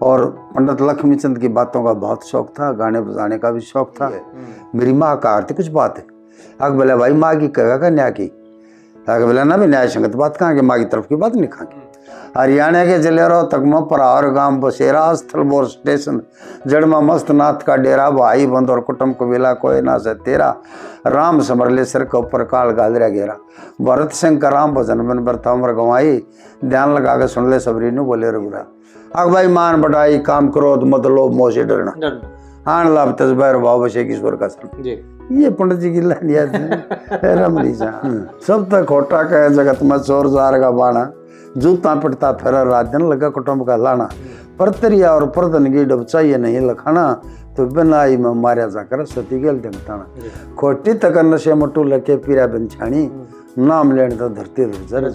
और पंडित लक्ष्मीचंद की बातों का बहुत शौक था, गाने बजाने का भी शौक था। मेरी माँ का आरती कुछ बात है अग बोले भाई माँ की कहेगा का न्याय की अग बोले ना भी न्याय संगत बात कहाँ की माँ की तरफ की बात नहीं कहाँ की। हरियाणा के जलेरो तकमा परावर गांव बसेरा स्थल बोर स्टेशन जड़मा मस्त नाथ का डेरा भाई बंद और कुटुंब कबीला कोई ना से तेरा राम समरले सिर के ऊपर काल गादरा घेरा भरत सिंह का राम भजन बन बरता उम्र गंवाई ध्यान लगा के सुन ले सबरी नु बोले रघुरा अग भाई मान बढ़ाई काम क्रोध मत लोभ मोह से डरना आन लाभ तजबर भाव बसे ईश्वर का सन ये पंडित जी की लाइन याद है रमणी जा सब तक खोटा कहे जगत में चोर जार का बाणा जूता पिटता फिर रात दिन लगा कुटुंब का लाना परतरिया और परदन की डब चाहिए नहीं लखाना तो बिना आई में मारिया जाकर सती गेल दिमताना खोटी तक नशे मटू लके पीरा बंछाणी नाम लेने तो धरती जर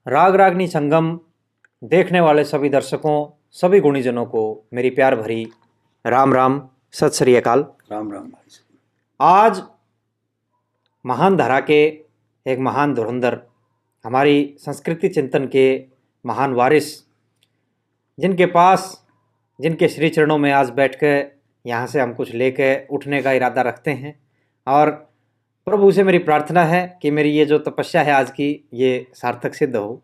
राग रागनी संगम देखने वाले सभी दर्शकों, सभी गुणीजनों को मेरी प्यार भरी राम राम, सत श्री अकाल। राम राम भाई। आज महान धारा के एक महान धुरंधर, हमारी संस्कृति चिंतन के महान वारिस, जिनके पास, जिनके श्री चरणों में आज बैठ कर यहाँ से हम कुछ लेकर उठने का इरादा रखते हैं। और प्रभु से मेरी प्रार्थना है कि मेरी ये जो तपस्या है आज की, ये सार्थक सिद्ध हो।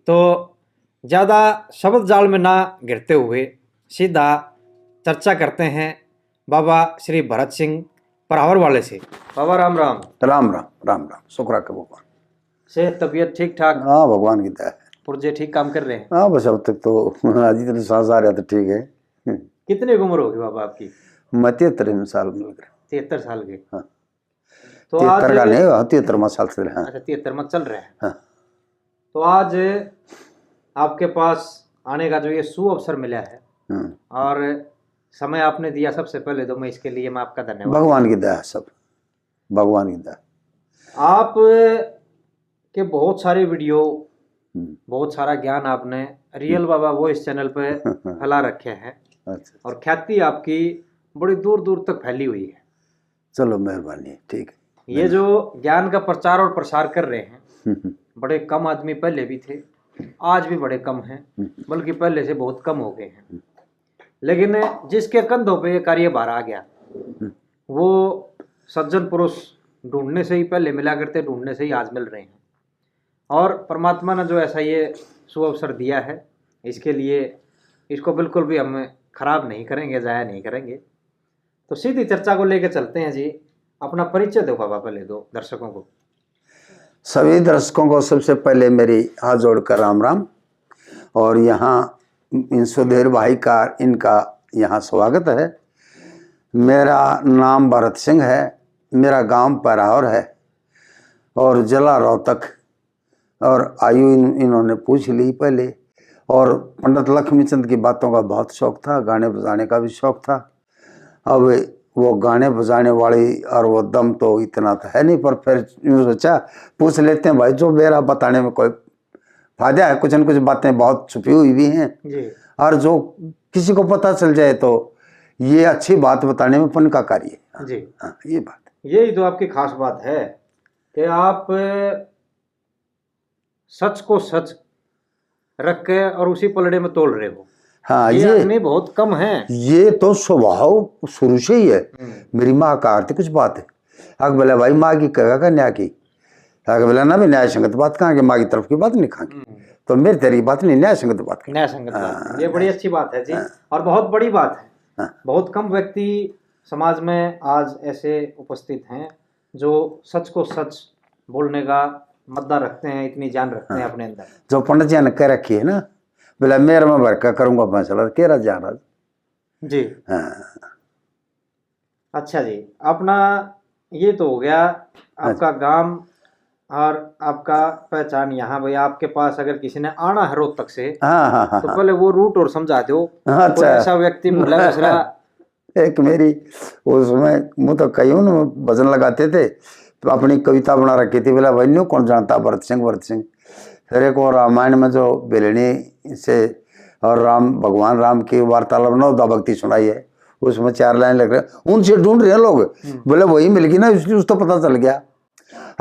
तो ज़्यादा शब्द जाल में ना गिरते हुए सीधा चर्चा करते हैं बाबा श्री भरत सिंह परावर वाले से। बाबा राम राम। राम राम राम राम। शुक्र के भगवान से तबीयत ठीक ठाक? हाँ भगवान की दया है। पुर्जे ठीक काम कर रहे हैं? हाँ बस अब तक तो आज इतने सांस आ रहा तो ठीक है। कितने की उम्र होगी बाबा आपकी? मैं 73 साल मिल गए। 73 साल के? हाँ। तो 73 का नहीं, 73 साल से। हाँ। अच्छा 73 चल रहे हैं। हाँ। तो आज आपके पास आने का जो ये सुअवसर मिला है और समय आपने दिया, सबसे पहले तो मैं इसके लिए मैं आपका धन्यवाद। भगवान की दया, सब भगवान की दया। आप के बहुत सारे वीडियो, बहुत सारा ज्ञान आपने रियल बाबा वो इस चैनल पे फैला रखे हैं। अच्छा। और ख्याति आपकी बड़ी दूर दूर तक फैली हुई है। चलो मेहरबानी, ठीक है। ये जो ज्ञान का प्रचार और प्रसार कर रहे हैं, बड़े कम आदमी पहले भी थे, आज भी बड़े कम हैं, बल्कि पहले से बहुत कम हो गए हैं। लेकिन जिसके कंधों पे ये कार्य भार आ गया, वो सज्जन पुरुष ढूंढने से ही पहले मिला करते, ढूंढने से ही आज मिल रहे हैं। और परमात्मा ने जो ऐसा ये सुअवसर दिया है, इसके लिए इसको बिल्कुल भी हम खराब नहीं करेंगे, जाया नहीं करेंगे। तो सीधी चर्चा को लेकर चलते हैं जी। अपना परिचय दो बाबा पहले दो दर्शकों को। सभी दर्शकों को सबसे पहले मेरी हाथ जोड़कर राम राम। और यहाँ इन सुधीर भाई का, इनका यहाँ स्वागत है। मेरा नाम भरत सिंह है, मेरा गांव परावर है और जिला रोहतक। और आयु इन्होंने पूछ ली पहले। और पंडित लक्ष्मीचंद की बातों का बहुत शौक था, गाने बजाने का भी शौक था। अब वो गाने बजाने वाली और वो दम तो इतना तो है नहीं, पर फिर यूँ सोचा पूछ लेते हैं भाई, जो मेरा बताने में कोई फायदा है। कुछ न कुछ बातें बहुत छुपी हुई भी हैं जी। और जो किसी को पता चल जाए तो ये अच्छी बात बताने में पुण्य का कार्य है जी। हाँ, ये बात, यही तो आपकी खास बात है कि आप सच को सच रख के और उसी पलड़े में तोल रहे हो। हाँ, ये आदमी बहुत कम है। ये तो स्वभाव शुरू से ही है। मेरी माँ का आरती कुछ बात है अग बोले भाई माँ की कहेगा का न्याय की अग बोले ना भी न्याय संगत बात कहाँ की, माँ की तरफ की बात नहीं कहाँ की। तो मेरी तेरी बात नहीं, न्याय संगत बात की। न्याय संगत बात, ये बड़ी अच्छी बात है जी। और बहुत बड़ी बात है। बहुत कम व्यक्ति समाज में आज ऐसे उपस्थित हैं जो सच को सच बोलने का मद्दा रखते हैं, इतनी जान रखते हैं अपने अंदर। जो पंडित जी ने कह रखी है ना, बोला मेरे में भर का करूंगा फैसला, केरा जान जी। हाँ। अच्छा जी, अपना ये तो हो गया आपका गांव और आपका पहचान यहाँ भाई आपके पास अगर किसी ने आना है रोहतक से हाँ हाँ हाँ तो पहले वो रूट और समझा दो। हाँ, कोई अच्छा। ऐसा व्यक्ति भूला दूसरा। एक मेरी उसमें मुँह तो कई हूँ भजन लगाते थे तो अपनी कविता बना रखी थी, बोला भाई न्यू कौन जानता भरत सिंह भरत सिंह। फिर एक और रामायण में जो बेलनी से और राम भगवान राम की वार्तालाप नवदा भक्ति सुनाई है, उसमें 4 लाइन लग रहे, उनसे ढूंढ रहे हैं लोग, बोले वही मिल गई ना, इसलिए उसको पता चल गया।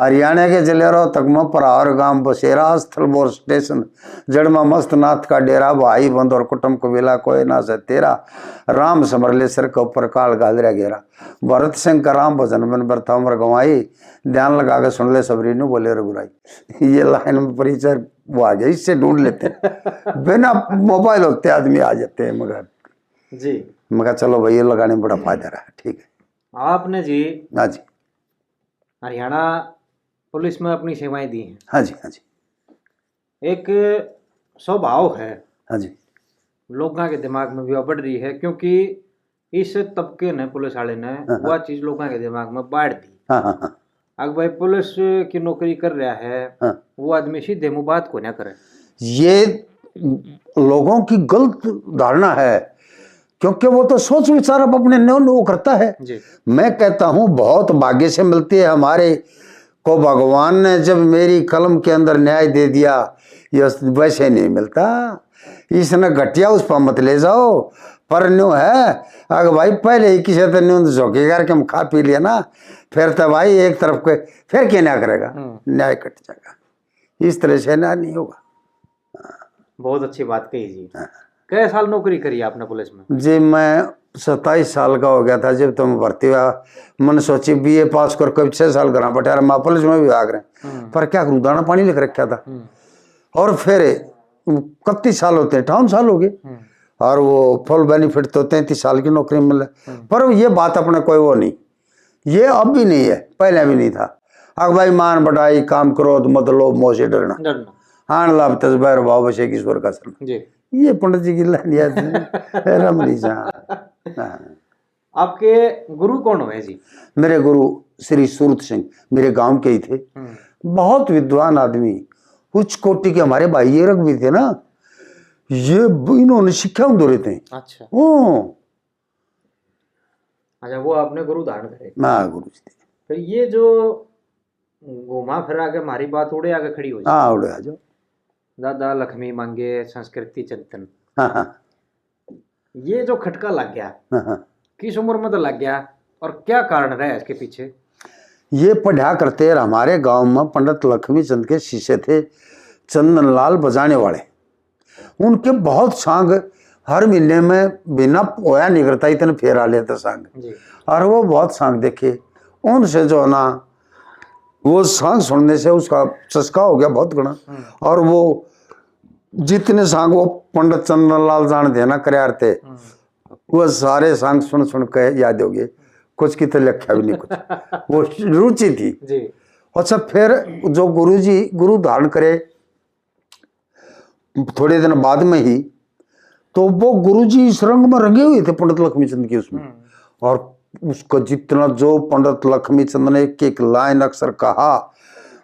हरियाणा के जलेरो तकमा परावर गांव बसेरा स्थल बोर स्टेशन जड़मा मस्त नाथ का डेरा भाई बंद और कुटुंब कबीला कोई ना से तेरा राम समरले सिर के ऊपर काल गालरा घेरा भरत सिंह का राम भजन बन बरता उम्र गंवाई ध्यान लगा के सुन ले सबरी नु बोले रघुराई। ये लाइन में परिचय वो आ गया, इससे ढूंढ लेते हैं। बिना मोबाइल होते आदमी आ जाते हैं। मगर चलो भाई ये लगाने में बड़ा फायदा रहा। ठीक है। आपने जी हाँ जी हरियाणा पुलिस में अपनी सेवाएं दी हैं। हाँ जी हाँ जी। एक स्वभाव है हाँ जी लोगों के दिमाग में भी बढ़ रही है, क्योंकि इस तबके ने पुलिस वाले ने वह चीज लोगों के दिमाग में बांट दी। हाँ हाँ हाँ अगर भाई पुलिस की नौकरी कर रहा है हाँ। वो आदमी सीधे मुंह बात को ना करे। ये लोगों की गलत धारणा है, क्योंकि वो तो सोच विचार अब अपने वो करता है जी। मैं कहता हूँ बहुत भाग्य से मिलती है हमारे को, भगवान ने जब मेरी कलम के अंदर न्याय दे दिया, ये वैसे नहीं मिलता। इसने घटिया उस पर मत ले जाओ, पर न्यू है अगर भाई पहले ही किसी तरह न्यू झोंके करके हम खा पी लिया ना, फिर तो भाई एक तरफ के फिर क्या न्याय करेगा, न्याय कट जाएगा। इस तरह से न्याय नहीं होगा। बहुत अच्छी बात कही जी। कई साल नौकरी करी आपने पुलिस में? जी मैं 27 साल का हो गया था जब तुम भर्ती हुआ। मन सोची BA पास कर कभी 6 साल करा बटा माँ पुलिस में भी भाग रहे, पर क्या करूँ दाना पानी लिख रखा था। और फिर 31 साल होते हैं 58 साल हो गए, और वो फुल बेनिफिट तो 33 साल की नौकरी मिल रहा। पर ये बात अपने कोई वो नहीं, ये अब भी नहीं है, पहले भी नहीं था। अग भाई मान बढ़ाई काम क्रोध मत लोभ मोह से डरना आन लाभ तस्बर भाव बसे ईश्वर का शरण। जी। ये पंडित जी की लाइन याद है रमणी जहाँ। आपके गुरु कौन हुए जी? मेरे गुरु श्री सूरत सिंह मेरे गांव के ही थे, बहुत विद्वान आदमी, उच्च कोटि के हमारे भाई ये रख भी थे ना, ये इन्होंने शिक्षा दो रहे थे। अच्छा। अच्छा वो आपने गुरु धारण करे? हाँ गुरु जी थे। फिर ये जो घुमा फिरा के हमारी बात उड़े आगे खड़ी हो जाए। हाँ उड़े आ जाओ। दादा लक्ष्मी मांगे संस्कृति चिंतन, हाँ हाँ ये जो खटका लग गया हाँ, किस उम्र में तो लग गया और क्या कारण रहा इसके पीछे? ये पढ़ा करते हमारे गांव में पंडित लक्ष्मी चंद के शिष्य थे चंदन लाल बजाने वाले, उनके बहुत सांग हर महीने में बिना पोया नहीं करता इतने फेरा लेते सांग, और वो बहुत सांग देखे उनसे जो ना वो सांग सुनने से उसका चस्का हो गया बहुत गणा। और वो जितने सांग वो पंडित चंदन लाल जान देना करार थे वो सारे सांग सुन सुन के याद हो गए, कुछ की तो लख्या भी नहीं कुछ, वो रुचि थी जी। अच्छा फिर जो गुरुजी गुरु धारण करे थोड़े दिन बाद में ही, तो वो गुरुजी इस रंग में रंगे हुए थे पंडित लक्ष्मी चंद के उसमें, और उसको जितना जो पंडित लक्ष्मी चंद ने एक एक लाइन अक्सर कहा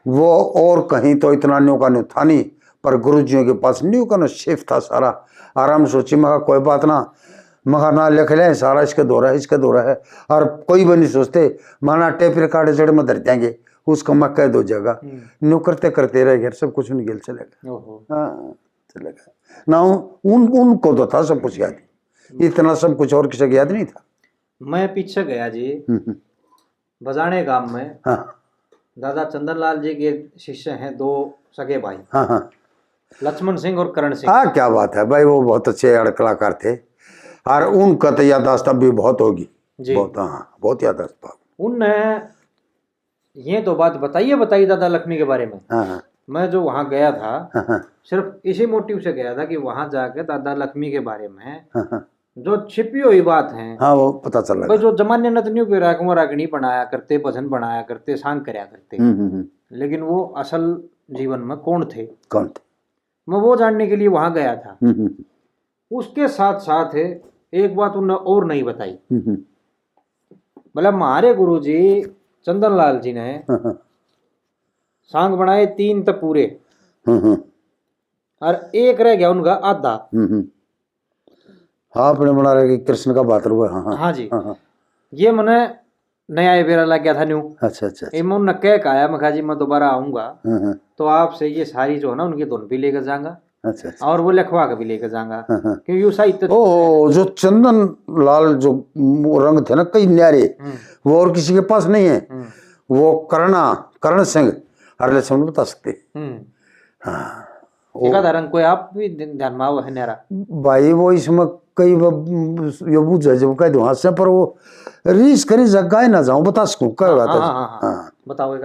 वो और कहीं तो इतना न्यू का न्यू था नहीं, पर गुरुजियों के पास न्यू का न्यू शेफ था सारा। आराम सोची मगा कोई बात ना, मगा ना लिख ले सारा इसका दौरा है इसका दौरा है, और कोई भी नहीं सोचते माना टेप रिकॉर्ड जड़ में धर देंगे उसका मैं कह दो जगह न्यू करते करते रह गए सब कुछ उनके चलेगा। हाँ चलेगा ना, उनको तो था सब कुछ याद, इतना सब कुछ और किसी को याद नहीं था। मैं पीछे गया जी बजाने गांव में। हाँ दादा चंदन लाल जी के शिष्य हैं 2 सगे भाई। हाँ हाँ लक्ष्मण सिंह और करण सिंह। हाँ क्या बात है भाई, वो बहुत अच्छे कलाकार थे, और उनका तो याददाश्त भी बहुत होगी बहुत। हाँ बहुत याददाश्त। उनने ये तो बात बताई दादा लक्ष्मी के बारे में। हाँ मैं जो वहाँ गया था हाँ सिर्फ इसी मोटिव से गया था कि वहाँ जाके दादा लक्ष्मी के बारे में हाँ जो छिपी हुई बात है हाँ वो पता चला भाई, जो जमाने ने तो नहीं पे रागनी बनाया करते, भजन बनाया करते, सांग करया करते, लेकिन वो असल जीवन में कौन थे मैं वो जानने के लिए वहां गया था। उसके साथ साथ एक बात उन्होंने और नहीं बताई, मतलब हमारे गुरुजी चंदन लाल जी ने सांग बनाए 3 तो पूरे हम्म, और एक रह गया उनका आधा। हाँ अपने बना रहे कि कृष्ण का बात हुआ। हाँ हाँ हाँ जी। हाँ। ये मने नया बेरा लग गया था न्यू। अच्छा अच्छा अच्छा। ये मैं उन्हें कह आया, मैं कहा जी मैं दोबारा आऊंगा हाँ, तो आपसे ये सारी जो है ना उनकी धुन भी लेकर जाऊंगा अच्छा अच्छा। और वो लिखवा के भी लेकर जाऊंगा, हाँ, हाँ। क्योंकि वो साहित्य। ओ जो चंदन लाल जो रंग थे ना कई न्यारे, वो और किसी के पास नहीं है। वो कर्ण सिंह अगले समय बता सकते। हाँ एका रंग कोई आप भी ध्यान में आओ है न्यारा भाई वो इसमें कई ये बुझ जब कह दो हाथ से, पर वो रीस करी जगह ना जाऊं बता सकूं क्या हाँ, बात है। हाँ, हाँ, हाँ, हाँ। बताओ एक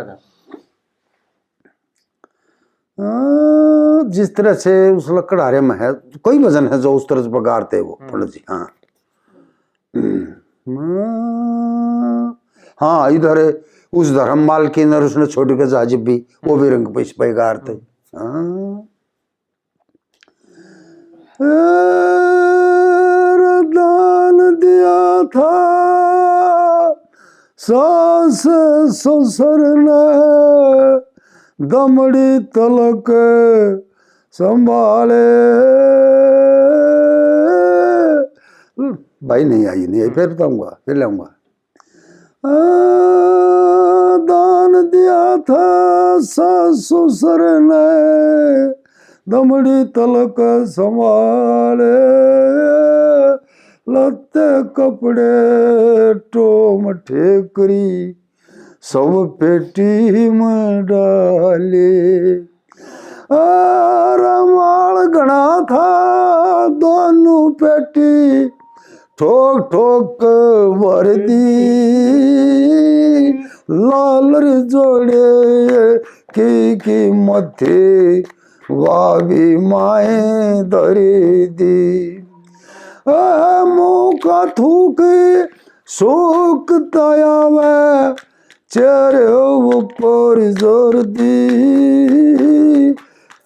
जिस तरह से उस लकड़हारे में है कोई वजन है जो उस तरह से बगाड़ते वो पंडित जी। हाँ हाँ इधर उस धर्म माल के अंदर उसने छोटी के जाजिब भी वो भी रंग पे बगाड़ते। हाँ दान दिया था सास ससुर ने दमड़ी तलक संभाले। भाई नहीं आई फिर बताऊंगा फिर लाऊंगा। दान दिया था सास ससुर ने दमड़ी तलक संभाले। लत्ते कपड़े टोम ठेकरी सब पेटी में डाले। रमाल गणा था दोनों पेटी ठोक ठोक भर दी। लाल जोड़े की मथे वावी माए धरी दी। मौका थूक सूख तयावे चेहरे ऊपर जोर दी।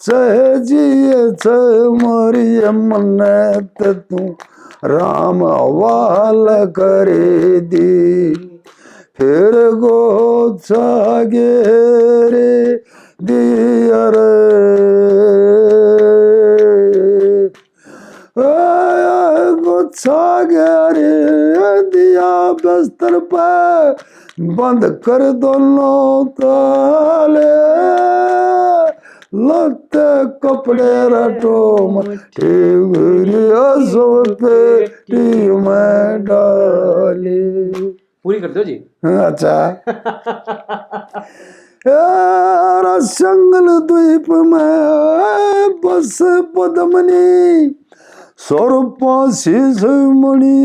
चाहे जिए चाहे मरिए मन तू राम हवाल करे दी। फिर गो छागे रे दियर छागे दिया बिस्तर पे बंद कर दोनों ताले। लत्ते कपड़े रटो सब पेटी में डाले। पूरी कर दो जी। अच्छा संगल द्वीप में बस पद्मनी स्वरूपासी मणि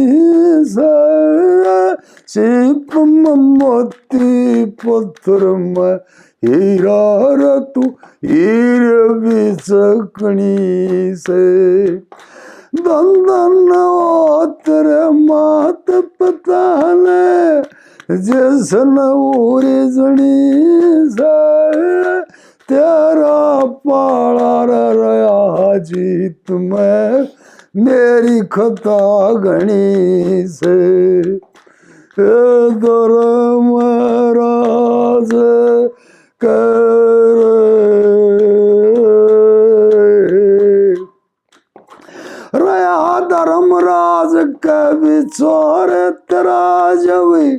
सिप मोती पत्थर में हीरा रतु हीर बिचकनी से। दंदन तेरे मात पता ने जैसन उरे जनी से। तेरा पाला रहा जी तुम्हें मेरी खता घनी से। धर्म राज कर रया धर्मराज के बिछोर तेरा जवी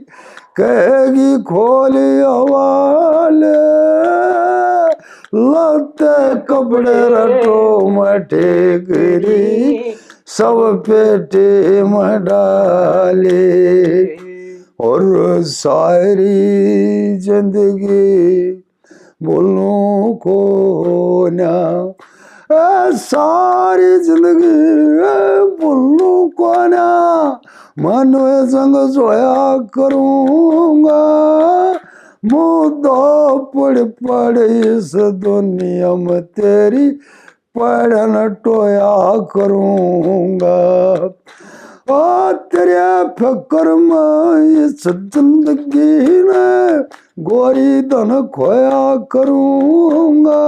कहेगी खोली हवाले। लत्ते कपड़े रटो मठे गिरी सब पेटे में डाले। और सारी जिंदगी बोलूं को ना सारी जिंदगी बोलूं को ना मन संग सोया करूंगा। मुद्दा पड़ इस दुनिया में तेरी पढ़न टोया करूंगा। तेरे फिक्र में इस जिंदगी ने गोरी धन खोया करूंगा।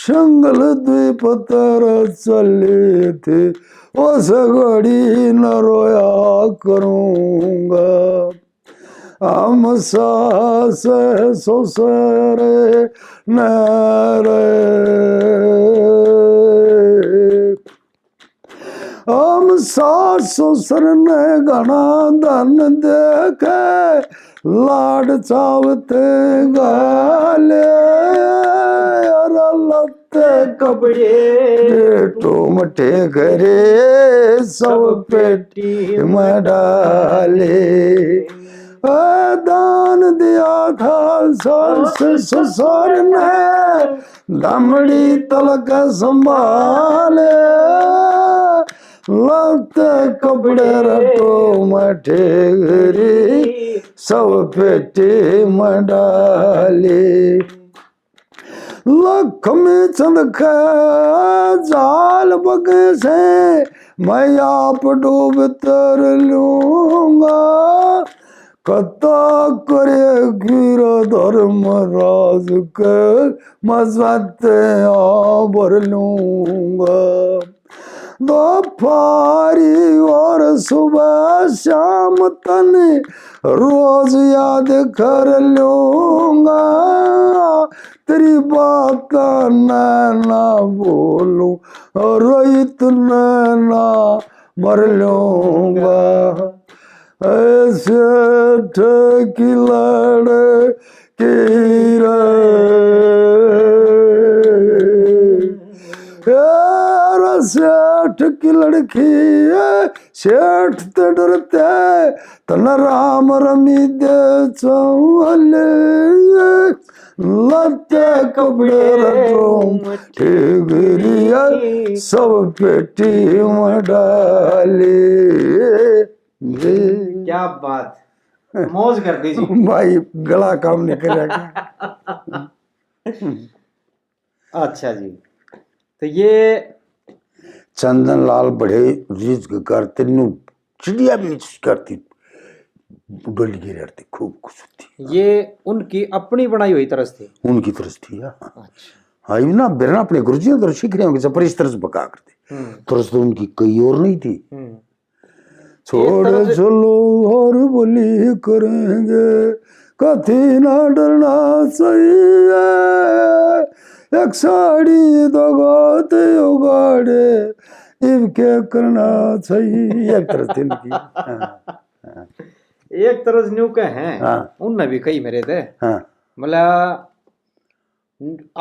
संगल द्वीप तर चले थे उस घड़ी न रोया करूंगा। हम सास ससुर नरे, हम सास ससुर ने घना धन देखे, लाड चावते गाले, लत्ते कपड़े टूमटे करे, सब पेटी में डाले। दान दिया था सास ससुर ने, दमड़ी तलक संभाले, लत्ते कपड़े रटो मठे घरी, सब पेटी में डाले। लक्ष्मी चंद के जाल बगे से मैं आप डूब तर लूंगा, कथा करे गिरधर्म राज के मजते भर लूंगा। दोपहरी और सुबह शाम तन रोज याद कर लूंगा, तेरी बात ना बोलूं रोहित ना मर लूंगा। ऐसे ठकी लड़े की सेठ की लड़की सेठ ते डरते तन राम रमी दे चौले, लत्ते कपड़े ठेगरिया सब पेटी में डाले। क्या बात, मौज कर दीजिए भाई, गला काम नहीं करेगा। अच्छा जी, तो ये चंदन लाल बड़े रिज्क करते, चिड़िया भी नहीं करती, डोली की रहती, खूब खुश होती। ये उनकी अपनी बनाई हुई तरस थी, उनकी तरस थी। अच्छा, हाँ ये ना बिरना अपने गुरुजी तो सीख रहे होंगे, पर इस तरह से बका करते, तरस तो उनकी कई और नहीं थी। छोड़ चलो और बोली करेंगे, कथी ना डरना सही है, एक साड़ी दो गाते उगाड़े, इनके करना चाहिए। एक तरह से इनकी एक तरह न्यू के हैं। उनने भी कई मेरे थे, मतलब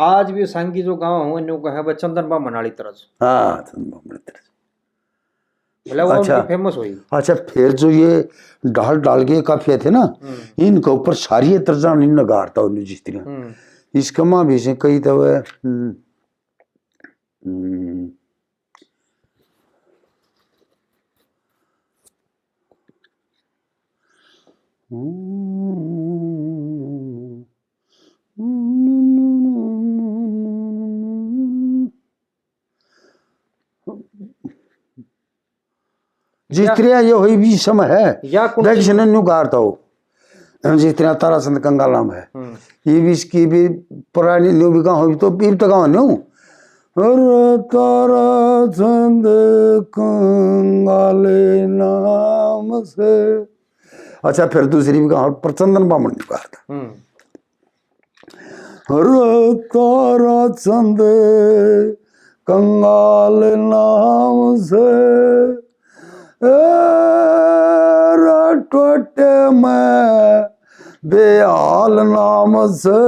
आज भी सांगी जो गांव हूँ न्यू का है वह चंदन बामन वाली तरह, चंदन बामन तरह, मतलब वो उनकी फेमस हुई। अच्छा, फिर जो ये डाल के काफिया थे ना, इनके ऊपर सारी तरजान इन नगारता उन्हें जिस तरह इसका माँ भी से कई तो जिस तरह ये हुई भी समय है देख से न्यू गारता हो, जिस तरह तारा संत कंगाल नाम है, ये भी इसकी भी पुरानी न्यू भी कहाँ हो तो भी तो कहाँ न्यू तारा संत कंगाले नाम से। अच्छा, फिर दूसरी भी कहाँ पर चंदन बामन न्यू गारता, तारा संत कंगाल नाम से, टोटे में बेहाल नाम से,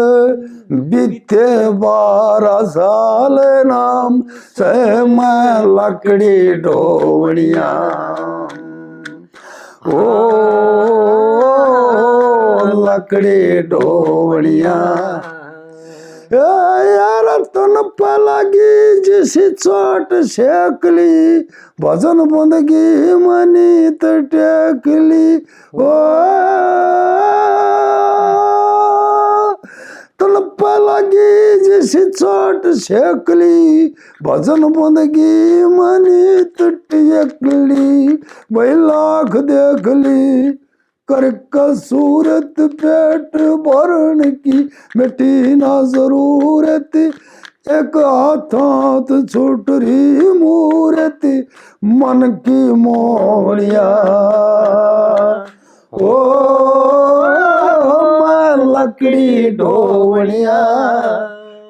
बीते 12 साल नाम से, मैं लकड़ी ढोवड़िया, ओ लकड़ी ढोवड़िया, यार तन पे लगी जिसी चोट सेकली, भजन बंदगी मनी तो टेकली, ओ तन पे लगी जिसी चोट सेकली, भजन बंदगी मनी तो टेकली, भाई लाख देख ली कर का सूरत, पेट भरन की मिटी ना जरूरत, एक हाथ छूट रही मूरत, मन की मोहनिया, ओ मलकड़ी ढोवनिया।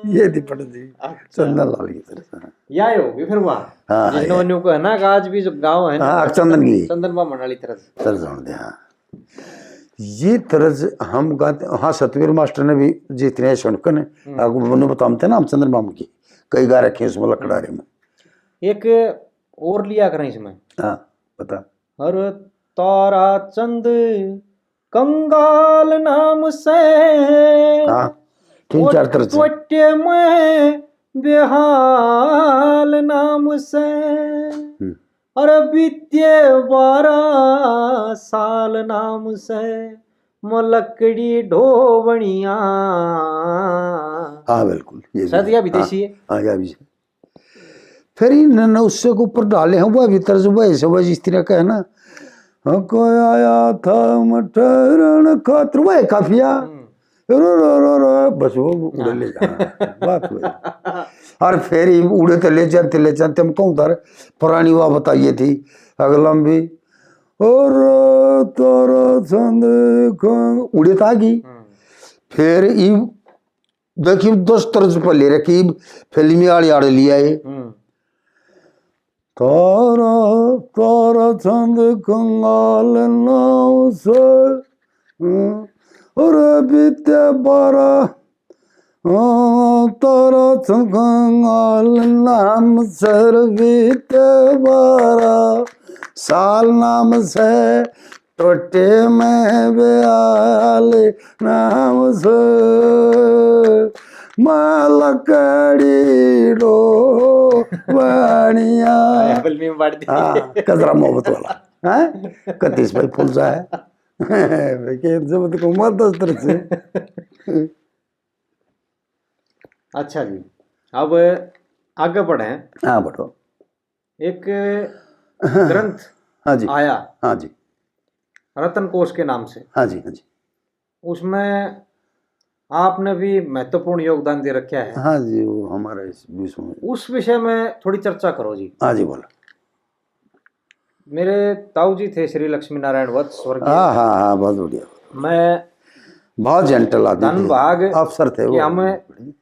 ये थी पंडित जी चंदन लाल की तरफ। या होगी फिर वहाँ हाँ, जिसने वन्यों को है ना कि आज भी जो गांव है ना हाँ चंदन की चंदन बामन वाली तरफ तरज होने दे। हाँ ये तरज हम गाते। हाँ सतवीर मास्टर ने भी जितने सुनकर ने आपको बताते ना हम चंदन बाम की कई गा रखे उसमें लकड़ारे में। एक और लिया करें इसमें। हाँ बता। हर तारा चंद कंगाल नाम से हाँ 3-4 तरह से। त्वट्य में बेहाल नाम से अरे बीते 12 साल नाम से मलकड़ी ढोवनिया। हाँ बिल्कुल ये शायद यह विदेशी है। हाँ या भी फिर इन उससे को ऊपर डाले हैं वो भीतर से वो ऐसे वो इस तरह का है ना। हाँ, कोई आया था मटरण खातर वो है काफिया रो रो रो रो बस वो उड़े ले जाना बात हुई। और फिर ही उड़े तो ले जाते हम कहूँ तार पुरानी हुआ बताइए थी अगलम भी और तारा चंद उड़े था की। फिर ई देखिए 10 तरह पर ले रखी फिल्मी आड़े आड़े लिया है। तारा तारा चंद कंगाल नाव से और बीते 12 तारा चंद कंगाल नाम सर बीते 12 साल नाम से टोटे में बेहाल नाम से मलकड़ी ढोवनिया। कजरा मोहब्बत वाला है कतीस भाई फूल सा है जब को मत 10 तरह से। अच्छा जी अब आगे बढ़े। हाँ बढ़ो। एक ग्रंथ हाँ जी आया हाँ जी रतन कोश के नाम से। हाँ जी हाँ जी उसमें आपने भी महत्वपूर्ण योगदान दे रखा है। हाँ जी वो हमारा इस विषय में उस विषय में थोड़ी चर्चा करो जी। हाँ जी बोलो। मेरे ताऊ जी थे श्री लक्ष्मी नारायण वत्स स्वर्गीय। हाँ हाँ हाँ बहुत बढ़िया। मैं बहुत जेंटल आदमी थे धनभाग अफसर थे कि वो। हम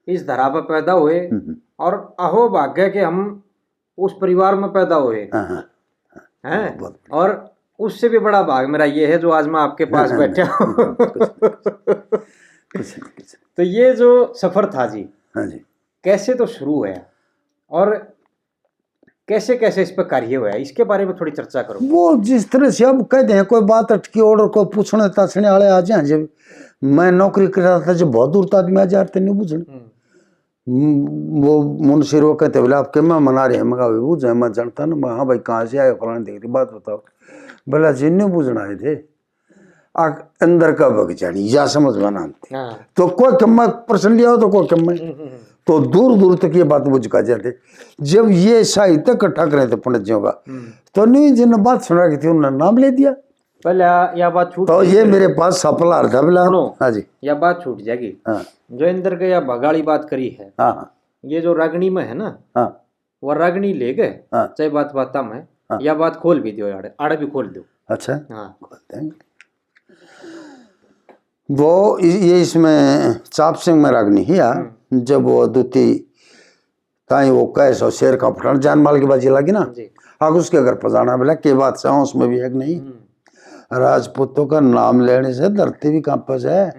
इस धरा पर पैदा हुए और अहो भाग्य के हम उस परिवार में पैदा हुए हाँ हाँ हैं। बहुत और उससे भी बड़ा भाग मेरा ये है जो आज मैं आपके पास बैठा हूँ। कुछ नहीं। तो ये जो सफर था जी हाँ जी कैसे तो शुरू हुआ और कैसे कैसे इस पर कार्य हुआ इसके बारे में थोड़ी चर्चा करो। वो जिस तरह से अब कहते हैं कोई बात अटकी और को पूछने ताछने वाले आ जाए। जब मैं नौकरी कर रहा था जब बहुत दूर तक आदमी आ जाते नहीं बुझने वो मुंशी वो कहते बोले आप मैं मना रहे हैं मगा बुझे मैं जानता ना। हाँ भाई कहाँ से आए फलाने देख रही बात बताओ बोला जिन्हें बुझना आए थे अंदर का बगीचानी या समझ में ना तो कोई कम प्रश्न लिया हो तो कोई कम तो दूर दूर तक ये बात बुझ का जाते। जब ये साहित्य इकट्ठा करे थे पंडित जियों का तो नहीं जिन बात सुना की थी उन्होंने नाम ले दिया। पहले यह बात छूट तो ये मेरे पास सफल था बोला। हाँ जी यह बात छूट जाएगी। हाँ जो इंदर के या भगाड़ी बात करी है। हाँ ये जो रागनी में है ना हाँ वो रागनी ले गए। हाँ चाहे बात बाता में यह बात खोल भी दो आड़े भी खोल दो। अच्छा हाँ वो ये इसमें चाप सिंह में रागनी ही जब वो दूती ताई वो कैसे शेर का फटान जान माल की बाजी लगी ना आग उसके घर पजाना बोला के बात से उसमें भी एक नहीं राजपूतों का नाम लेने से धरती भी कांपस है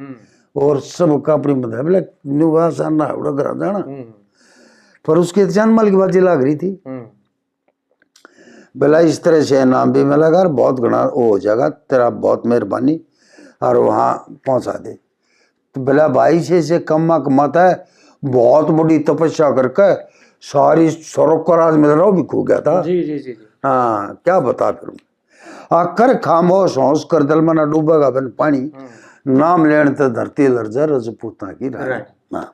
और सबका अपनी मदद बोला निवास आना उड़ा घर जाना पर उसके जान माल की बाजी लग रही थी। बोला इस तरह से नाम भी मिला कर बहुत घना वो हो जाएगा तेरा बहुत मेहरबानी और वहाँ पहुँचा दे। तो बोला भाई से कम कमाता है बहुत बड़ी तपस्या करके सारी सड़क का राज मिल रहा भी खो गया था। जी जी जी जी हाँ क्या बता फिर आकर खामोश होश कर दल में ना डूबेगा बन पानी नाम लेने तो धरती लर्जा रजपूता की रानी। हाँ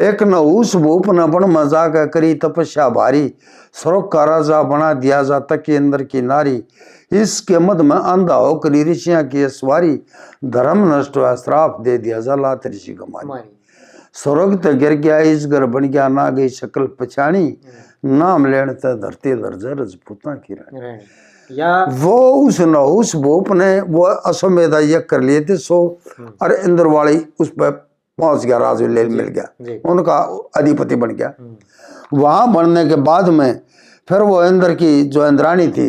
एक न उस भूप न बन मजाक करी तपस्या भारी सड़क का राजा बना दिया जाता के अंदर की नारी इसके मद में अंधा हो करी ऋषियां की सवारी धर्म नष्ट हुआ श्राप दे दिया जला ऋषि कमारी स्वर्ग तो गिर गया इस घर बन गया ना गई शक्ल पछाणी नाम लेने तो धरती लर्जा रजपूता की रानी। या वो उस नहुस भूप ने वो अश्वमेध यज्ञ कर लिए थे 100 और इंद्र वाली उस पर पहुंच गया, राजू ले मिल गया, जी। उनका अधिपति बन गया। वहां बनने के बाद में फिर वो इंद्र की जो इंद्राणी थी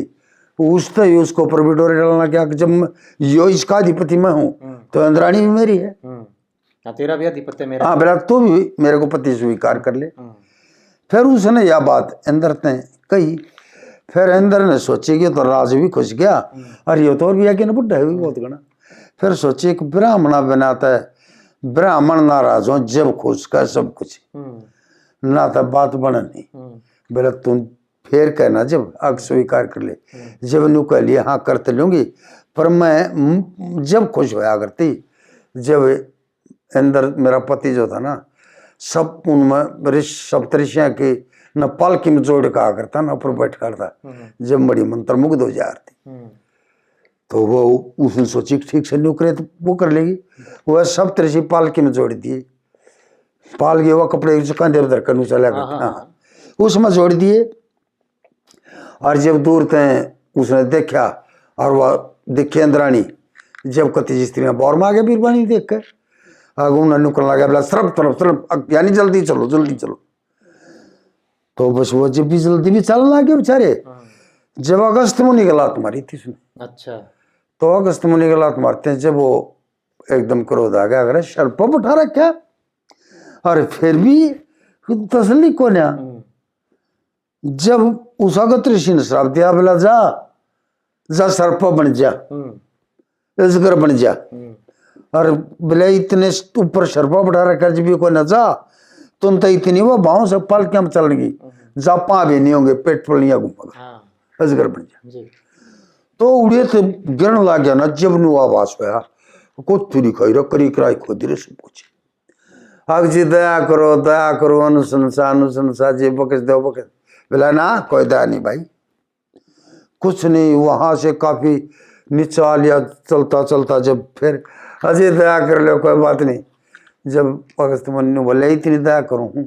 उसने ही उसको ऊपर भी डोरे डालना क्या कि जब यो इसका अधिपति मैं हूँ तो इंद्राणी भी मेरी है, तेरा भी अधिपति मेरा। हाँ बेटा तू भी मेरे को पति स्वीकार कर ले। फिर उसने यह बात इंद्र ने कही। फिर इंद्र ने सोची कि तो राज भी खुश गया और ये तो और भी है कि ना बुढ़ा है भी बहुत घना। फिर सोचे कि ब्राह्मणा बनाता है, ब्राह्मण नाराज हो जब खुश का सब कुछ ना तब बात बना नहीं। बोला तुम फिर कहना जब अग स्वीकार कर ले, जब नू कह लिया हाँ करते लूंगी, पर मैं जब खुश होया करती जब इंद्र मेरा पति जो था ना सब उनमें सप्तऋषियां की न पालकी में जोड़ कहा करता न ऊपर बैठ करता, जब बड़ी मंत्र मुग्ध हो जाती तो वो उसने सोची ठीक से न्यू करे तो वो कर लेगी। वह सप्तऋषि पालकी में जोड़ दिए, पालकी वो कपड़े कंधे पर धरकर चला करता, हाँ उसमें जोड़ दिए। और जब दूर तय उसने देखा और वह देखे इंद्राणी जब कति स्त्रियां बौर मांगे बीरबानी देख कर उन्हें नुकरने लगा, बोला सरब तरफ तरफ यानी जल्दी चलो जल्दी चलो। तो बस वो जब भी जल्दी भी चलने लगे बेचारे। जब अगस्त मुनि की लात मारी थी उसने, अच्छा तो अगस्त मुनि की लात मारते हैं जब वो एकदम क्रोध आ गया, अगर सर्प उठा रखा और फिर भी तसली को ना। जब उस अगस्त ऋषि ने श्राप दिया, बोला जा जा सर्प बन जा, अजगर बन जा, और बोले इतने ऊपर सर्पा बैठा रखा जब भी को न जा तुम तो इतनी वो भाव से पालकियां में चलने जापा भी नहीं होंगे, पेट पर नहीं घूमेगा, अजगर बन जा। तो उड़े तो गिरने लग गया ना, जब नु आवाज होया को तुरी खाई रो करी कराई खोदी रे सब कुछ। अग जी दया करो अनुशंसा जी बकस दो बकस। बोला ना कोई दया नहीं भाई, कुछ नहीं। वहां से काफी नीचा लिया चलता चलता, जब फिर अजय दया कर लो कोई बात नहीं। जब अगस्त मुनि ने बोले इतनी दया करूं हूं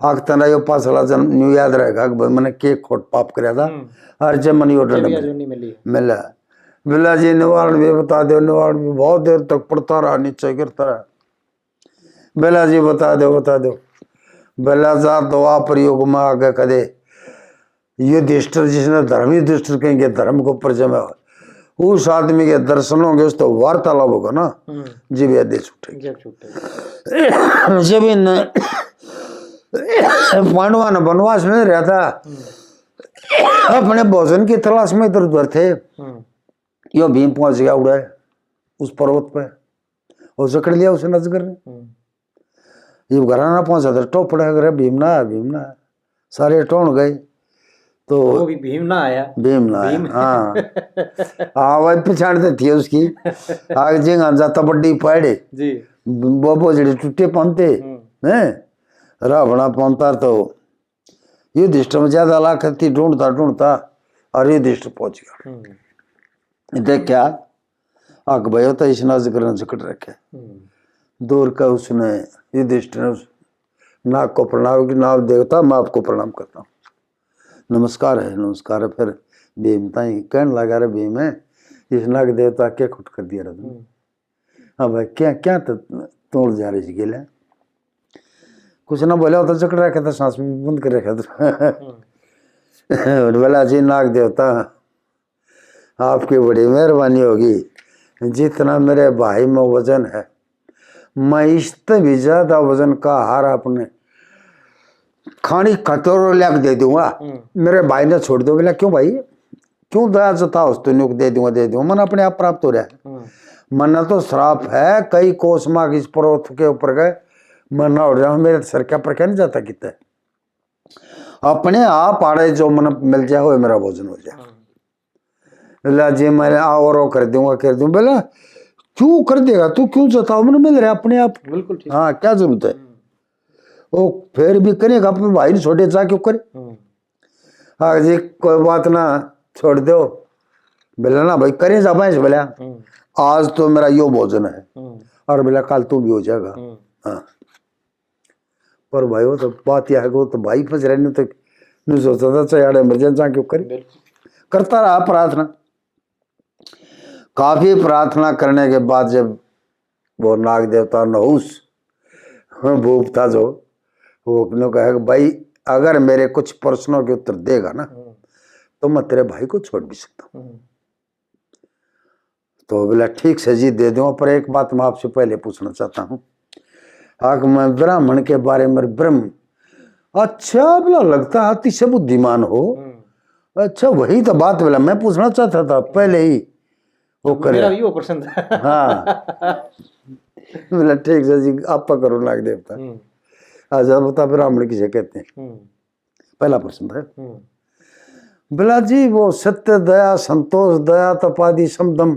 आग तना यो पासला जन्म न्यू याद रहेगा कि मैंने के खोट पाप कराया था और जब मनी ऑर्डर मिला। बिल्ला जी निवारण भी बता दो, निवारण भी बहुत देर तक पड़ता रहा, नीचे गिरता रहा। बिल्ला जी बता दो बिल्ला जा दवा प्रयोग में आगे कदे ये युधिष्ठिर जिसने धर्म युधिष्ठिर कहेंगे धर्म को ऊपर जमा उस आदमी के दर्शन होंगे उस तो वार्तालाप होगा ना, जीव आदेश उठेगी। जब इन पांडवा ने वनवास में रहा था, अपने भोजन की तलाश में इधर उधर थे, यो भीम पहुंच गया उड़ा उस पर्वत पे और जकड़ लिया उसे अजगर ने। ये घराना पहुंचा था टोपड़ा कर भीमना सारे टोन गए तो वो भी भीम ना आया हाँ हाँ वही पछाड़ते थी उसकी आगे जिंगा जाता बड्डी पाड़े जी बोबो जड़े टूटे पहुंचते हैं रावणा पहुंचता तो युधिष्ठिर में ज्यादा लाखत थी, ढूंढता और युधिष्ठिर पहुंच गया। देख क्या आग भयो तो इस नजर जकड़ रखे दूर का उसने युधिष्ठिर नाग को प्रणाम की, नाग देवता मैं आपको प्रणाम करता हूँ, नमस्कार है। फिर भीम ताई कहने लगा रे भीम है इस नाग देवता क्या खुट कर दिया तुम। हाँ भाई क्या तो तोड़ जा रही गेले कुछ ना बोला तो जकड़ रखा था, सांस में बंद कर रखा था। बोला जी नाग देवता आपकी बड़ी मेहरबानी होगी, जितना मेरे भाई में वजन है मैं इससे भी ज्यादा वजन का हार अपने खानी कटोर लिया दे दूंगा, मेरे भाई ने छोड़ दो। बोला क्यों भाई, क्यों दया जताओ तो दे दूंगा मन अपने आप प्राप्त हो रहा है। मन तो श्राप है कई कोस माग इस पर्वत के ऊपर गए मन उड़ रहा हूं, मेरे सर क्या पर क्या नहीं जाता कितना अपने आप आड़े जो मन मिल जाए वो मेरा भोजन हो जाए। बोला जी मैं और कर दूंगा। बोला क्यों कर देगा तू, क्यों जताओ मन मिल रहा है अपने आप, बिल्कुल ठीक। हाँ क्या जरूरत है वो फिर भी करेगा अपने भाई ने छोटे जा क्यों करे। हाँ जी कोई बात ना छोड़ दो। बोला ना भाई करे जा भाई, बोला आज तो मेरा यो भोजन है और बोला कल तू भी हो जाएगा। हाँ पर भाई वो तो बात यह है वो तो भाई फंस रहे नहीं तो नहीं सोचता था चयाड़े मर जाए जा क्यों करी। बिल्कुल। करता रहा प्रार्थना, काफी प्रार्थना करने के बाद जब वो नाग देवता नहुस भूप था जो, वो अपने कहा कि भाई अगर मेरे कुछ प्रश्नों के उत्तर देगा ना तो मैं तेरे भाई को छोड़ भी सकता हूँ। तो बोला ठीक से जी दे दूंगा, पर एक बात मैं आपसे पहले पूछना चाहता हूँ, आग मैं ब्राह्मण के बारे में ब्रह्म, अच्छा बोला लगता हाथी से बुद्धिमान हो, अच्छा वही तो बात बोला मैं पूछना चाहता था पहले ही वो करे। मेरा भी वो प्रश्न था। हाँ बोला ठीक से जी आप करो नाग देवता। आजा बता ब्राह्मण किसे कहते हैं, पहला प्रश्न था। बोला जी वो सत्य दया संतोष दया तपादि समदम,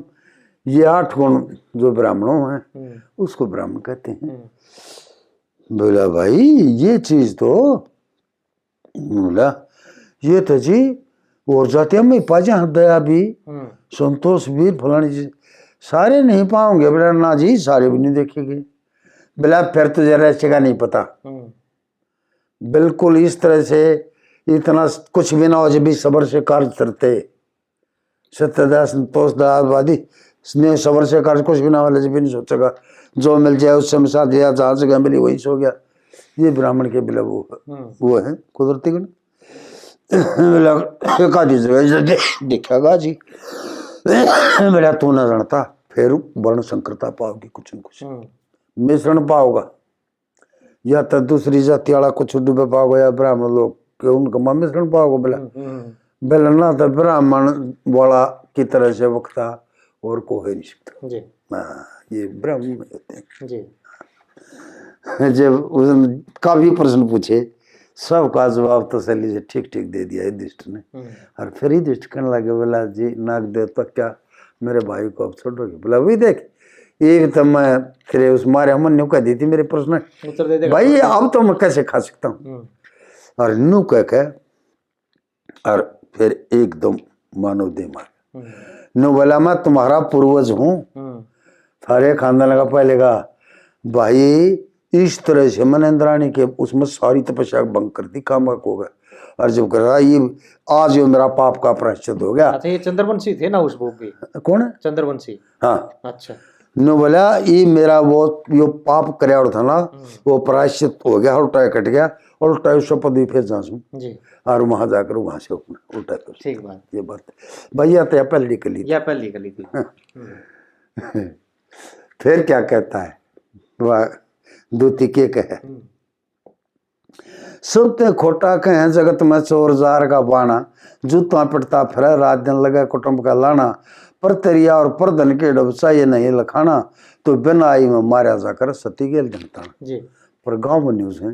ये 8 गुण जो ब्राह्मणों हैं उसको ब्राह्मण कहते हैं। बोला भाई ये चीज तो, बोला ये तो जी और जातियों में पाजा दया भी संतोष भी फलानी चीज सारे नहीं पाओगे। बोला ना जी सारे भी नहीं देखेंगे। बोला फिर तुझे रहस्य का नहीं पता, बिल्कुल इस तरह से इतना कुछ भी ना हो जब भी सबर से कार्य करते, सत्य दया संतोष दयावादी स्नेह सबर से कार्य कुछ भी ना वाले जब भी नहीं सोचेगा, जो मिल जाए उससे मिसा दिया, जहाँ जगह मिली वही सो गया। ये ब्राह्मण के बिला वो है कुदरती गुण। एक आधी जगह दिखेगा जी मेरा तू न जानता, फिर वर्ण संकरता पाओगी कुछ न कुछ मिश्रण पाओगा, या तो दूसरी जाति वाला कुछ डूबे पाओगे या ब्राह्मण लोग के उनका मिश्रण पाओगे। बोला बोला ना तो ब्राह्मण वाला की तरह से वक्ता और को है नहीं सकता जी। ये ब्राह्मण होते हैं जी। जब उसने काफी प्रश्न पूछे सबका जवाब तसल्ली से ठीक ठीक दे दिया युधिष्ठिर ने। और फिर युधिष्ठिर कहने लगे बोला जी नाग देवता क्या मेरे भाई को अब छोड़ोगे। बोला वही देख एक तो मैं तेरे उस मारे अमन न्यू कह दी थी मेरे प्रश्न उत्तर दे देगा भाई अब तो मैं कैसे खा सकता हूँ। और न्यू कह के और फिर एकदम मानव दे मार न्यू बोला मैं तुम्हारा पूर्वज हूँ, थारे खानदान का पहले का भाई इस तरह से मैंने इंद्राणी के उसमें सारी तपस्या भंग कर दी काम हो गया। और जब कर रहा ये आज ये मेरा पाप का प्रायश्चित हो गया। अच्छा ये चंद्रवंशी थे ना उस भूप के, कौन है चंद्रवंशी। हाँ अच्छा नो बोला ये मेरा वो यो पाप करया था ना वो प्रायश्चित हो गया, उल्टा कट गया और उल्टा उस पद फिर जाऊँ जी और वहां जाकर वहां से अपना उल्टा कर। ठीक बात, ये बात भैया तो पहले निकल ली या पहले निकली थी। फिर क्या कहता है वह दूती के कहे सुनते खोटा कहे जगत में चोर जार का बाणा, जूता पिटता फिर रात दिन लगा कुटुंब का लाना, पर तरिया और पर धन के डबसा ये नहीं लखाना, तो बिना आई में मारा जाकर सती गेल जनता जी। पर गांव में न्यूज है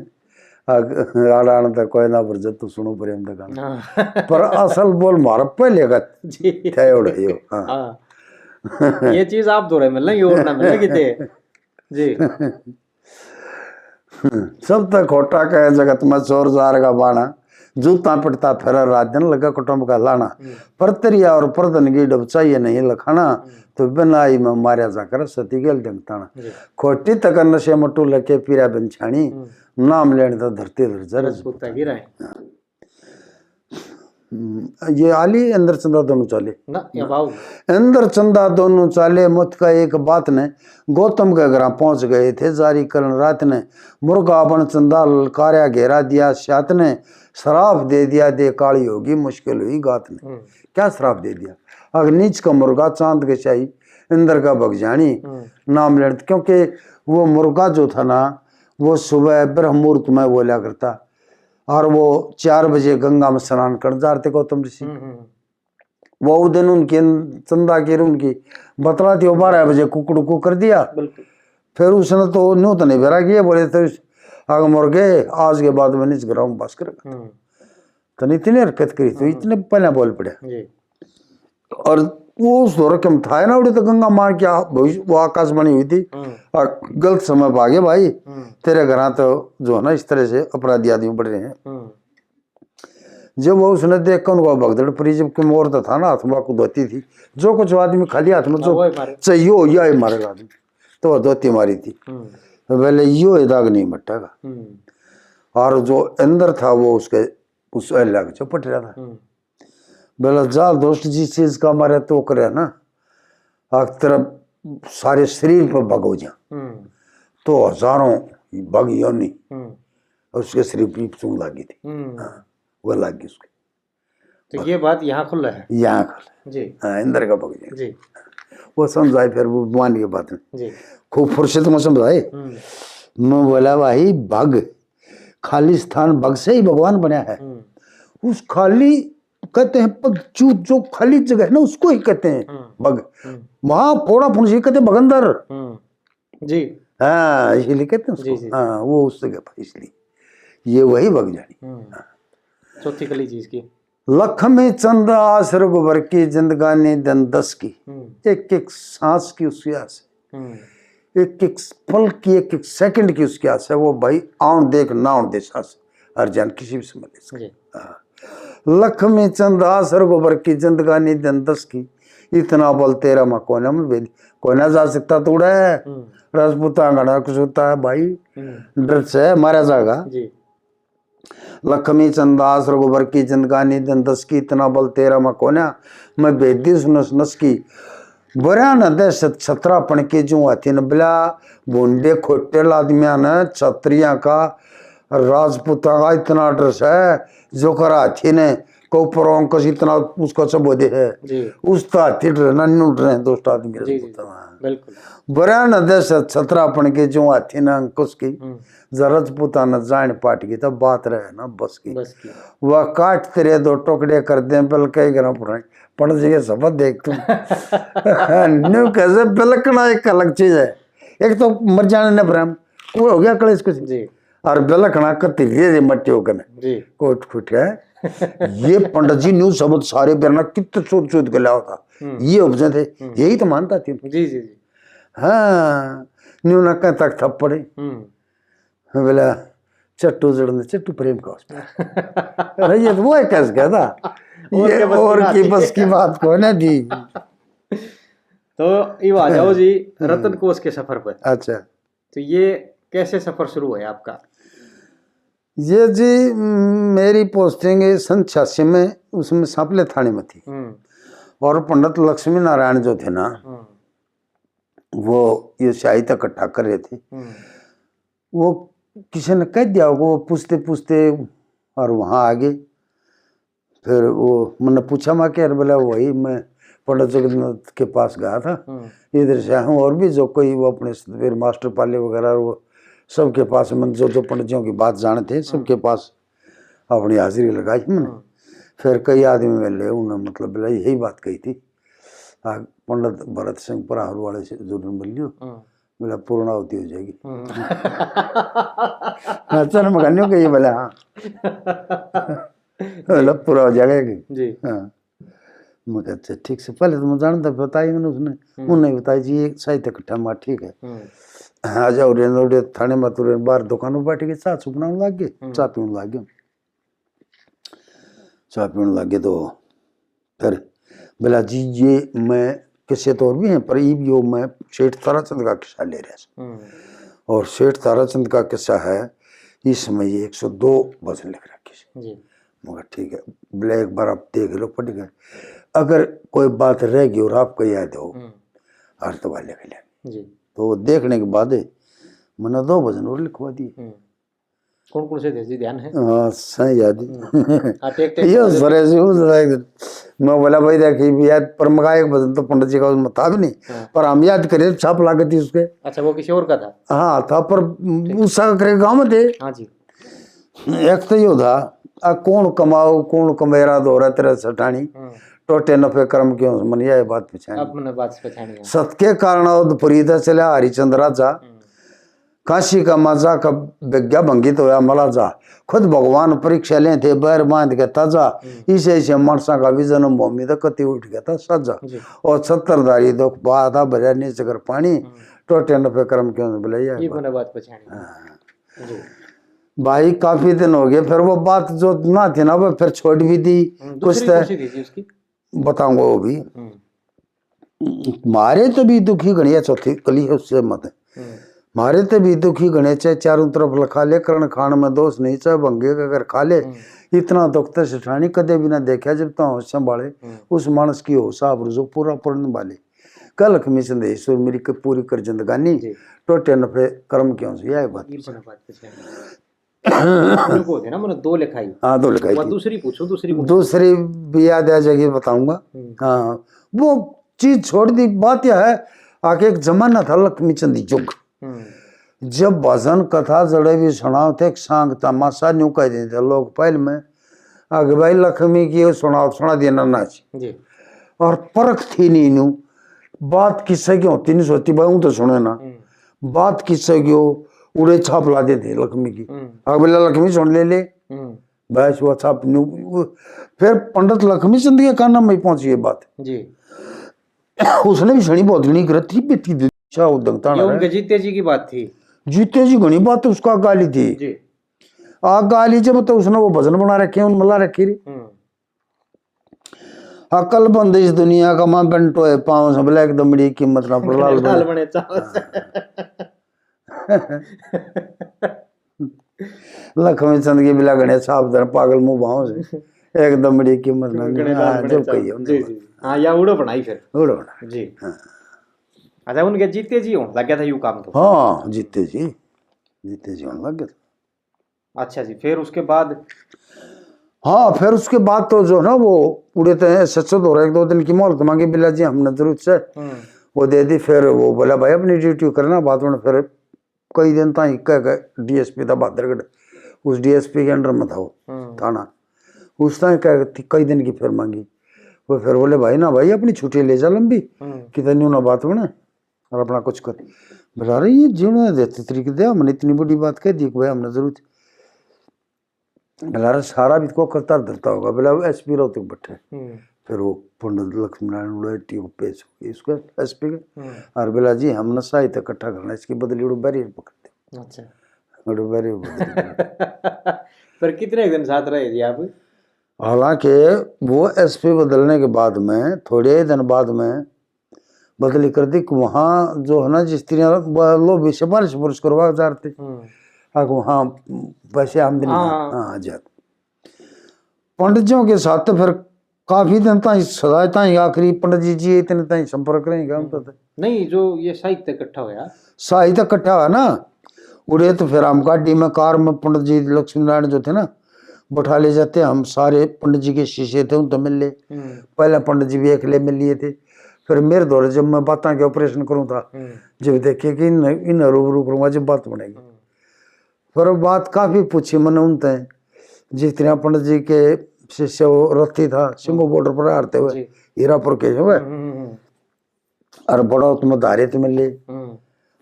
आड़ाण तक कोई ना पर जब तू सुनो प्रेम का गाना पर असल बोल मार पहले का थे उड़े यो। हाँ ये चीज आप दो रहे मिलना और ना मिलना किते जी। सब तक खोटा कहे जगत में चोर जार का बाणा, जूता पिटता फिर रात दिन लगा कुटुंब का लाना, पर तरिया और परदन की डबचा ये नहीं लखाना, तो बिना आई में मारा जाकर सती गेल जंगताना, खोटी तक नशे मटू लके पीरा बंछाणी, नाम लेने तो धरती गिरा। ये आली अंदर चंदा दोनों चाले ना अंदर चंदा दोनों चाले मुत का एक बात ने गौतम के घर पहुंच गए थे जारी करण रात ने, मुर्गा बन चंदा ललकारा घेरा दिया सात ने, शराब दे दिया दे काली होगी मुश्किल हुई गात ने। क्या शराब दे दिया अगर नीच का मुर्गा चांद के शाही इंदर का बगजानी नाम लेने, क्योंकि वो मुर्गा जो था ना वो सुबह ब्रह्म मुहूर्त में बोला करता और वो 4 बजे गंगा में स्नान कर जाते गौतम ऋषि। वो दिन उनकी चंदा की उनकी बतला थी, वो 12 बजे कुकड़ू को कर दिया। फिर उसने तो न्यू तो नहीं भरा किया, बोले तो आगे मर गए आज के बाद में निज ग्राम बस करेगा तो नहीं इतनी हरकत करी तो इतने पहले बोल पड़े। और वो उस रकम था ना उड़े तो गंगा मार क्या भविष्य वो आकाशवाणी हुई थी और गलत समय भागे भाई तेरे घर तो जो है ना इस तरह से अपराधी आदमी बढ़ रहे हैं। जब वो उसने देख कर उनको भगदड़ पड़ी, जब कि मोर तो था ना हाथ में धोती थी, जो कुछ आदमी खाली हाथ में जो चाहिए या मारेगा आदमी, तो वह धोती मारी थी तो पहले यो दाग नहीं मटेगा। और जो अंदर था वो उसके उस लग जो पट रहा था। बोला जा दोस्त जिस चीज का हमारे तो करे ना आग तरफ सारे शरीर पर बग हो जा तो हजारों बग योनी और उसके शरीर पर चून लगी थी। हाँ, वो लग गई उसके। तो ये बात यहाँ खुल है, यहाँ खुल जी। हाँ, इंदर का बग जी वो समझाए। फिर वो मान की बात में जी खूब फुर्सत में समझाए। मैं बोला भाई बग खाली स्थान बग से ही भगवान बना है। उस खाली कहते हैं पग चूत जो खाली जगह है ना उसको ही कहते हैं बग। वहां फोड़ा फुंसी कहते हैं बगंदर। जी हाँ इसलिए कहते हैं उसको। जी। हाँ वो उस जगह पर इसलिए ये वही बग जानी। चौथी कली चीज की लख में चंद आस रघुबर की जिंदगानी दिन 10 की एक एक सांस की उसकी आस है, एक एक पल की एक एक सेकंड की उसकी आस है। वो भाई आउन देख ना आउन दे सांस हर जान किसी भी समय। लख में चंद आस रघुबर की जिंदगानी दिन 10 की इतना बल तेरा माँ कोना में बेली कोना जा सकता तोड़ा है। राजपूता गणा कुछ होता है भाई डर से मारा जाएगा। लक्ष्मी चंदास रघुबर की जिंदगानी दिन 10 की इतना बल तेरा मैं कोना मैं बेदी नस नस की बरा न दे छत्रापण के जो हाथी न बिला बूंदे खोटेल आदमिया ने छत्रिया का राजपूता का इतना ड्रेस है जो कर हाथी ने को पर इतना उसको चबोदे है उस तो हाथी डरना नहीं उठ रहे दोस्त आदमी बिल्कुल बरा न दे छत्रापण के जो हाथी न अंकुश की राजपूता न जान पाट की तब बात रहे ना बस की वह काट तेरे दो टुकड़े कर दे पल कई ग्राम पुरानी पढ़ जाइए सब देख तुम न्यू कैसे बिलकना एक अलग चीज है। एक तो मर जाने ने भ्रम वो हो गया कलेश कुछ और बिलकना कति धीरे मट्टी होकर कोट खुट है। ये पंडित जी न्यू शब्द सारे बेरना कितने सोच सोच के लाया था ये उपजे थे यही तो मानता थी। जी जी जी हाँ न्यू न तक थप्पड़े बोला चट्टू जड़ने चट्टू प्रेम का हॉस्पिटल अरे ये तो वो है कैसे क्या था ये और की बस की बात को ना जी। तो ये आ जाओ जी रतन कोष के सफर पर। अच्छा तो ये कैसे सफर शुरू है आपका? ये जी मेरी पोस्टिंग सन 86 में उसमें सांपले थाने में थी और पंडित लक्ष्मी नारायण जो थे ना वो ये शाही तक इकट्ठा कर रहे थे। वो किसी ने कह दिया होगा वो पूछते पूछते और वहाँ आ गए। फिर वो मैंने पूछा मैं क्या बोला वही मैं पंडित जगन्नाथ के पास गया था इधर से हूँ और भी जो कोई वो अपने फिर मास्टर पाले वगैरह वो सबके पास मैंने जो पंडित जी की बात जानते सबके पास अपनी हाजिरी लगाई मैंने। फिर कई आदमी मिले उन्होंने मतलब बोला यही बात कही थी पंडित भरत सिंह पराहर वाले से जरूर मिल लियो बोला पूर्णावती हो जाएगी। अच्छा मकानियों के ये बोला हाँ बोला पूरा हो जाएगा जी। हाँ मैं अच्छा ठीक से पहले तो मैं जानता बताई मैंने उसने उन्होंने बताया जी एक साहित्य इकट्ठा माँ ठीक है आ जाओ रे थाने में तुरे बाहर दुकानों बैठ के चाय बनाने लग गए चाय पीने लग गए। चाय पीने लग गए तो फिर बोला जी ये मैं किसी तो और भी हैं पर ये भी मैं सेठ ताराचंद का किस्सा ले रहा और सेठ ताराचंद का किस्सा है इसमें ये 102 वजन लिख रखी मगर ठीक है बोले एक बार आप देख लो पढ़ गए अगर कोई बात रह गई और आपको याद हो अर्थ वाले लिख लेंगे। तो देखने के बाद मैंने 2 वजन और लिखवा दिए। कौन कौन से थे जी ध्यान है? हाँ सही याद है ये सरे से मैं बोला भाई देखिए याद पर मगा एक वजन तो पंडित जी का उसमें था भी नहीं पर हम याद करें छाप लागत थी उसके। अच्छा वो किसी और का था? हाँ था पर उसका करे गाँव में थे। हाँ जी एक तो ये था कौन कमाओ कौन कमेरा दोहरा तेरा सटानी टोटे नफे कर्म क्यों मन यह बात पहचानी सत्य कारण फरीदा चला हरिचंद्र राजा काशी का मजा का विज्ञा भंगित होया मला जा खुद भगवान परीक्षा ले थे बैर बांध के ताजा इसे ऐसे मनसा का विजन भूमि तक कति उठ गया था सजा और 70धारी दुख बाधा भजा नीचे कर पानी टोटे नफे कर्म क्यों बोले भाई काफी दिन हो गए। फिर वो बात जो ना थी ना वो फिर छोड़ भी दी कुछ बताऊंगा वो भी मारे तो भी दुखी गणिया चौथी कली है उससे मत मारे तो भी दुखी गणे चाहे चारों तरफ लखा ले करण खान में दोष नहीं चाहे भंगे अगर खा ले इतना दुख तो सेठानी कदे भी ना देखा जब तो होश संभाले उस मानस की होश आबरू जो पूरा पूर्ण वाले कल लक्ष्मी चंद ईश्वर मेरी पूरी कर जिंदगानी टोटे नफे कर्म क्यों से यह बात को थे ना मैंने दो लिखाई। हाँ दो लिखाई वो दूसरी पूछो दूसरी भी याद आ जाएगी बताऊंगा। हाँ वो चीज छोड़ दी बात यह है आके एक जमाना था लक्ष्मी चंद युग जब भजन कथा जड़े भी सुनाओ थे सांग तमाशा न्यू कह देते लोग पहले में आगे भाई लक्ष्मी की सुना दिया नाच और परख थी नहीं न्यू बात किससे की होती नहीं सोती भाई तो सुने ना बात किससे की हो उड़े छाप ला देते लक्ष्मी की आगे बोला लक्ष्मी सुन ले बस वो छाप फिर पंडित लक्ष्मी चंद के कान में पहुंची ये बात जी उसने भी सुनी बहुत घनी करती बेटी उदंगता उनके जीते जी की बात थी। जीते जी घनी बात उसका गाली थी जी आग गाली जब तो उसने वो भजन बना रखे उन मला रखी रे अकल बंद इस दुनिया का मां बंटो है पाँव से ब्लैक दमड़ी कीमत ना प्रलाल बने लक्ष्मी चंद की बिला गणे सावधान पागल मुंह भाव से एक दमड़ी कीमत ना जब कही हाँ या उड़ो बनाई फिर उड़ो बना जी। अच्छा उनके जीते जी होने लग गया था यू काम तो। हाँ जीते जी होने लग गया था। अच्छा जी फिर उसके बाद हाँ फिर उसके बाद तो जो ना वो उड़े थे सच हो रहा एक दो दिन की मोहलत मांगी बिल्ला जी हमने जरूरत से वो दे दी फिर वो बोला भाई अपनी ड्यूटी करना बात में फिर कई दिन तक कह डीएसपी था बहादुरगढ़ उस डीएसपी के अंडर में था वो थाना उस टाइम कई दिन की फिर मांगी वो फिर बोले भाई ना भाई अपनी छुट्टी ले जा लंबी कितनी ना बात बने और अपना कुछ कर बता रही ये जीवन देते तरीके दे हमने इतनी बड़ी बात कह दी भाई हमने जरूरत बला सारा भी को करता धरता होगा बोला एसपी रहो तक बैठे फिर वो पंडित लक्ष्मी नारायण उड़े को पेश हो इसको एसपी के और बोला जी हम नशा ही तक इकट्ठा करना इसकी बदली उड़ो बैरियर पकड़ते। अच्छा उड़ो बैरियर फिर कितने दिन साथ रहे थे आप? हालांकि वो एसपी बदलने के बाद में थोड़े दिन बाद में बदली कर दी वहाँ जो है ना जिस तरह लोग सिफारिश पुरुष करवा जाते वहाँ पैसे आमदनी हाँ जाते पंडित जी के साथ तो फिर काफी दिन तक सदा तक आखिरी पंडित जी इतने तक संपर्क रहेंगे हम तो नहीं जो ये साहित्य इकट्ठा हुआ हुआ ना उड़े तो फिर हम गाड़ी में कार में पंडित जी लक्ष्मी नारायण जो थे ना बैठा ले जाते हम सारे पंडित जी के शीशे थे उन तो मिल ले पहले पंडित जी भी अकेले मिल लिए थे फिर मेरे दौरे जब मैं बातें के ऑपरेशन करूँ था जब देखे कि इन रूबरू करूँगा जब बात बनेगी फिर बात काफी पूछी मैंने उनते जिस तरह पंडित जी के शिष्य वो रथी था सिंगो बॉर्डर पर हारते हुए हीरापुर के हुए और बड़ो तुम धारे तो मिले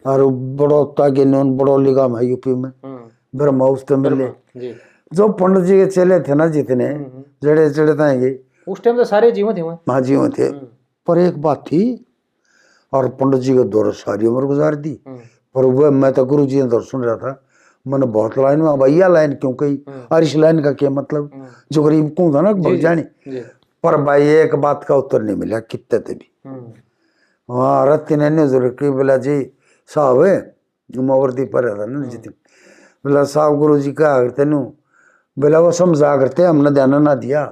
और बड़ो तागे नोन बड़ो लिगाम है यूपी में ब्रह्मा उससे मिले जो पंडित जी के चले थे ना जितने जड़े जड़े थाएंगे उस टाइम तो सारे जीवन थे हाँ जीवन थे पर एक बात थी और पंडित जी के दौर सारी उम्र गुजार दी पर वह मैं तो गुरु जी ने दौर सुन रहा था मैंने बहुत लाइन में भैया लाइन क्यों कही और इस लाइन का क्या मतलब जो गरीब को था ना भग जानी पर भाई एक बात का उत्तर नहीं मिला कितने थे भी वहाँ रत्ती ने जरूर की बोला जी साहब है मोवर्दी पर था ना जितनी बोला साहब गुरु जी क्या करते नू बोला वो समझा करते हमने ध्यान ना दिया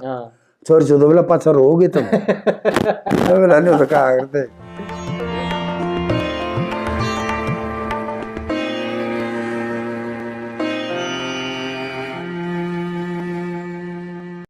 छोड़ छोड़ बोला पाछा रोगे तुम बोला नहीं तो क्या करते